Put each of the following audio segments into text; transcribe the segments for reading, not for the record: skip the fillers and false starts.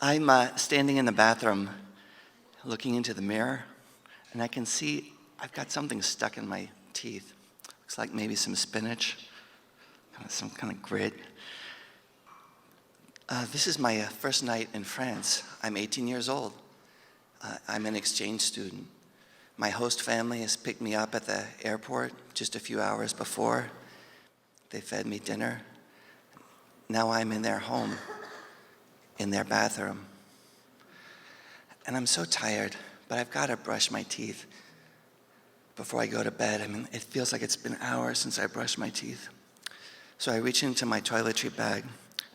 I'm standing in the bathroom looking into the mirror, and I can see I've got something stuck in my teeth. Looks like maybe some spinach, some kind of grit. This is my first night in France. I'm 18 years old. I'm an exchange student. My host family has picked me up at the airport just a few hours before. They fed me dinner. Now I'm in their home, in their bathroom. And I'm so tired, but I've got to brush my teeth before I go to bed. I mean, it feels like it's been hours since I brushed my teeth. So I reach into my toiletry bag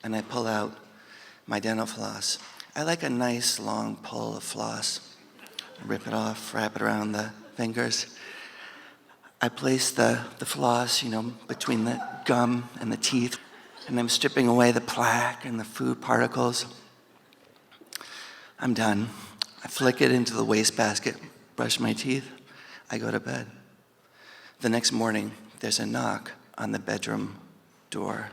and I pull out my dental floss. I like a nice long pull of floss. Rip it off, wrap it around the fingers. I place the floss, between the gum and the teeth, and I'm stripping away the plaque and the food particles. I'm done. I flick it into the wastebasket, brush my teeth, I go to bed. The next morning, there's a knock on the bedroom door.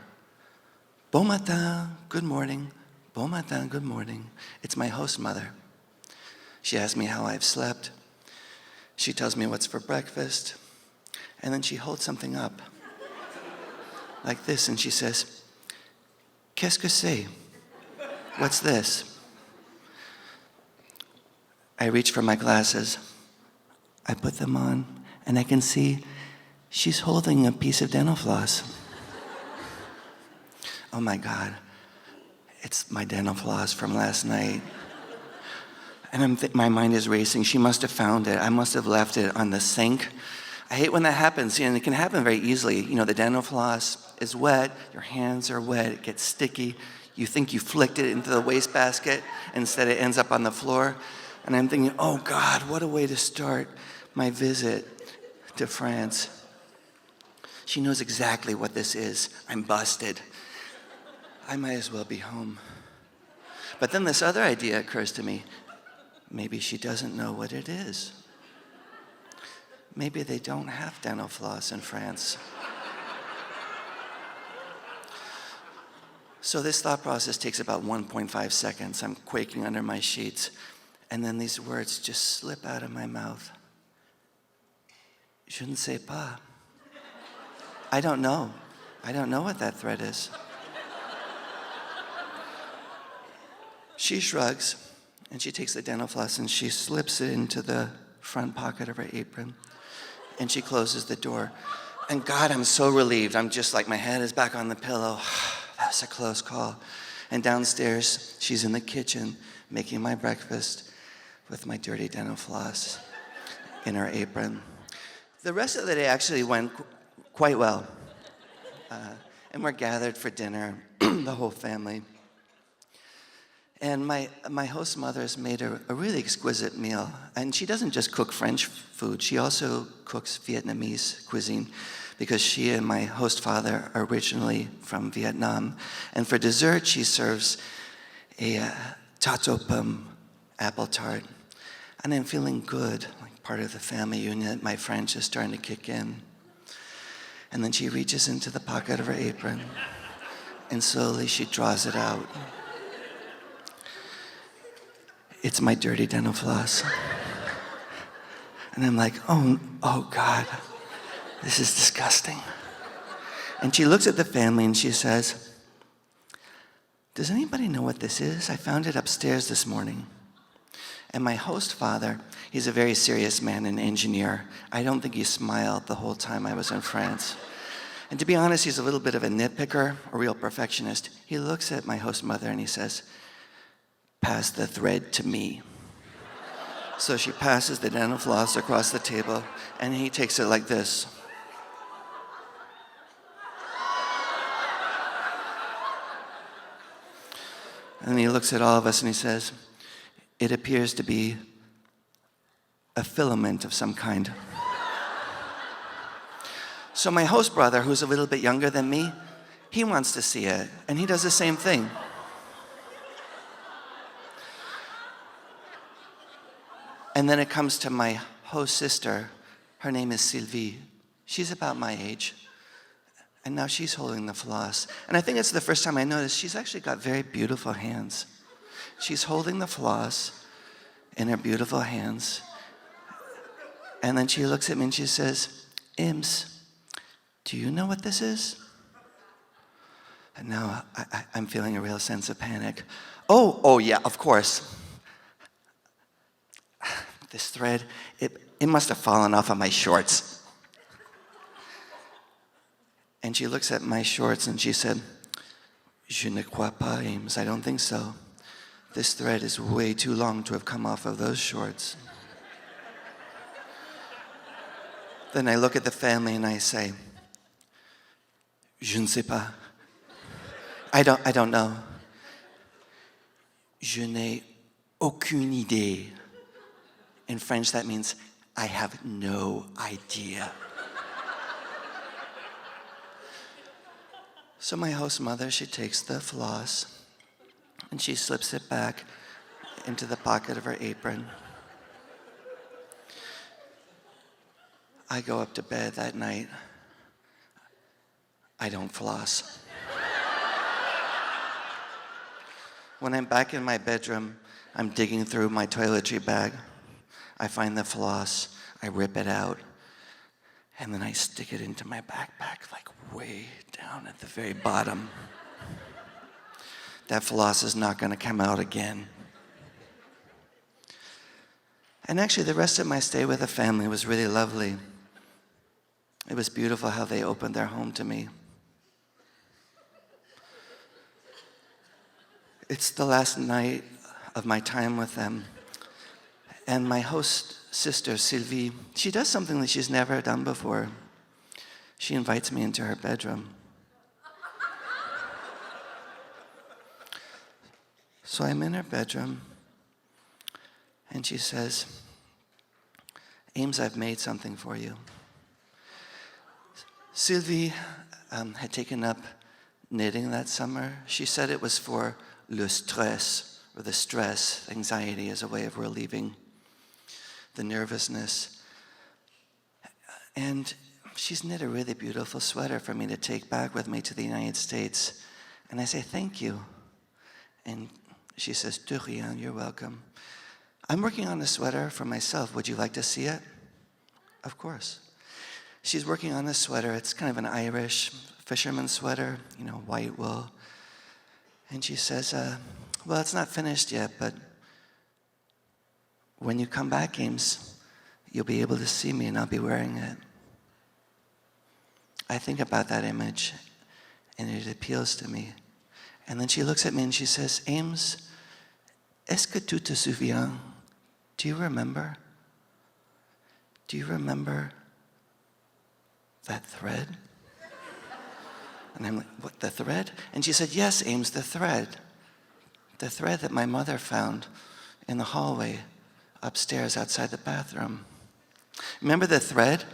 Bon matin, good morning. Bon matin, good morning. It's my host mother. She asks me how I've slept. She tells me what's for breakfast. And then she holds something up, like this, and she says, Qu'est-ce que c'est? What's this? I reach for my glasses. I put them on, and I can see she's holding a piece of dental floss. Oh my God, it's my dental floss from last night. And my mind is racing. She must have found it. I must have left it on the sink. I hate when that happens, and it can happen very easily. The dental floss is wet, your hands are wet, it gets sticky. You think you flicked it into the wastebasket, and instead it ends up on the floor. And I'm thinking, oh God, what a way to start my visit to France. She knows exactly what this is. I'm busted. I might as well be home. But then this other idea occurs to me. Maybe she doesn't know what it is. Maybe they don't have dental floss in France. So this thought process takes about 1.5 seconds. I'm quaking under my sheets. And then these words just slip out of my mouth. Je ne sais pas. I don't know. I don't know what that thread is. She shrugs, and she takes the dental floss and she slips it into the front pocket of her apron. And she closes the door. And God, I'm so relieved. I'm just like, my head is back on the pillow. That was a close call. And downstairs, she's in the kitchen making my breakfast with my dirty dental floss in her apron. The rest of the day actually went quite well. And we're gathered for dinner, the whole family. And my host mother has made a really exquisite meal. And she doesn't just cook French food, she also cooks Vietnamese cuisine, because she and my host father are originally from Vietnam. And for dessert, she serves a tatopum apple tart. And I'm feeling good, like part of the family unit. My French is starting to kick in. And then she reaches into the pocket of her apron, and slowly she draws it out. It's my dirty dental floss. And I'm like, oh God, this is disgusting. And she looks at the family and she says, does anybody know what this is? I found it upstairs this morning. And my host father, he's a very serious man, an engineer. I don't think he smiled the whole time I was in France. And to be honest, he's a little bit of a nitpicker, a real perfectionist. He looks at my host mother and he says, pass the thread to me. So she passes the dental floss across the table, and he takes it like this. And he looks at all of us and he says, it appears to be a filament of some kind. So my host brother, who's a little bit younger than me, he wants to see it, and he does the same thing. And then it comes to my host sister. Her name is Sylvie. She's about my age. And now she's holding the floss. And I think it's the first time I noticed she's actually got very beautiful hands. She's holding the floss in her beautiful hands. And then she looks at me and she says, "Ims, do you know what this is?" And now I'm feeling a real sense of panic. Oh yeah, of course. This thread, it must have fallen off of my shorts. And she looks at my shorts and she said, "Je ne crois pas, Ames. I don't think so. This thread is way too long to have come off of those shorts." Then I look at the family and I say, "Je ne sais pas. I don't know. Je n'ai aucune idée." In French, that means, I have no idea. So my host mother, she takes the floss and she slips it back into the pocket of her apron. I go up to bed that night. I don't floss. When I'm back in my bedroom, I'm digging through my toiletry bag. I find the floss, I rip it out, and then I stick it into my backpack, like way down at the very bottom. That floss is not going to come out again. And actually, the rest of my stay with the family was really lovely. It was beautiful how they opened their home to me. It's the last night of my time with them. And my host sister, Sylvie, she does something that she's never done before. She invites me into her bedroom. So I'm in her bedroom, and she says, "Ames, I've made something for you." Sylvie had taken up knitting that summer. She said it was for le stress, or the stress, anxiety as a way of relieving the nervousness. And she's knit a really beautiful sweater for me to take back with me to the United States. And I say, "Thank you." And she says, "De rien, you're welcome. I'm working on a sweater for myself. Would you like to see it?" Of course. She's working on this sweater. It's kind of an Irish fisherman sweater, white wool. And she says, "Well, it's not finished yet, but when you come back, Ames, you'll be able to see me and I'll be wearing it." I think about that image and it appeals to me. And then she looks at me and she says, "Ames, est-ce que tu te souviens? Do you remember? Do you remember that thread?" And I'm like, "What, the thread?" And she said, "Yes, Ames, the thread. The thread that my mother found in the hallway upstairs outside the bathroom. Remember the thread?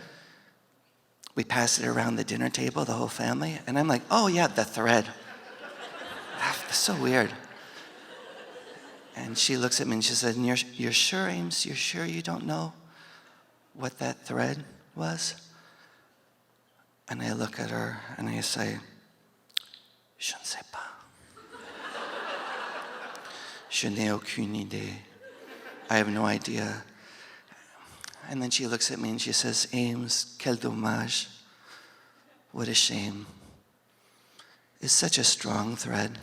We passed it around the dinner table, the whole family." And I'm like, "Oh yeah, the thread." That's so weird. And she looks at me and she said, "And you're sure, Ames? You're sure you don't know what that thread was?" And I look at her and I say, "Je ne sais pas. Je n'ai aucune idée. I have no idea." And then she looks at me and she says, "Ames, quel dommage. What a shame. It's such a strong thread.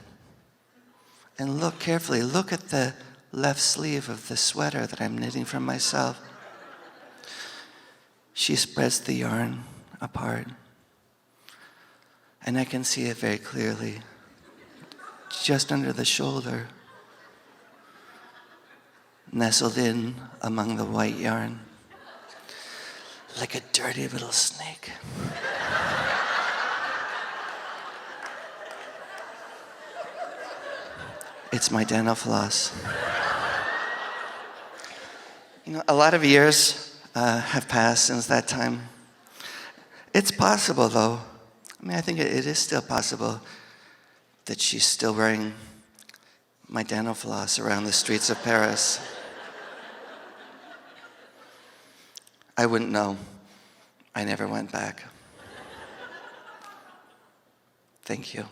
And look carefully, look at the left sleeve of the sweater that I'm knitting for myself." She spreads the yarn apart, and I can see it very clearly, just under the shoulder, nestled in among the white yarn, like a dirty little snake. It's my dental floss. A lot of years have passed since that time. It's possible, though. I think it is still possible that she's still wearing my dental floss around the streets of Paris. I wouldn't know. I never went back. Thank you.